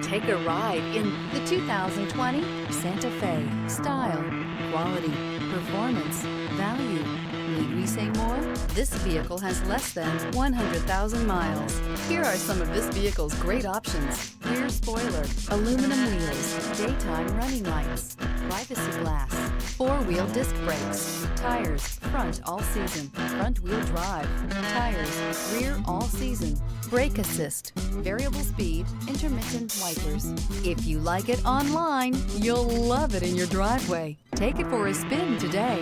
Take a ride in the 2020 Santa Fe. Style, quality, performance, value. Need we say more? This vehicle has less than 100,000 miles. Here are some of this vehicle's great options: rear spoiler, aluminum wheels, daytime running lights, privacy glass, four-wheel disc brakes, tires, front all season, front wheel drive, tires, rear all season, brake assist, variable speed, intermittent wipers. If you like it online, you'll love it in your driveway. Take it for a spin today.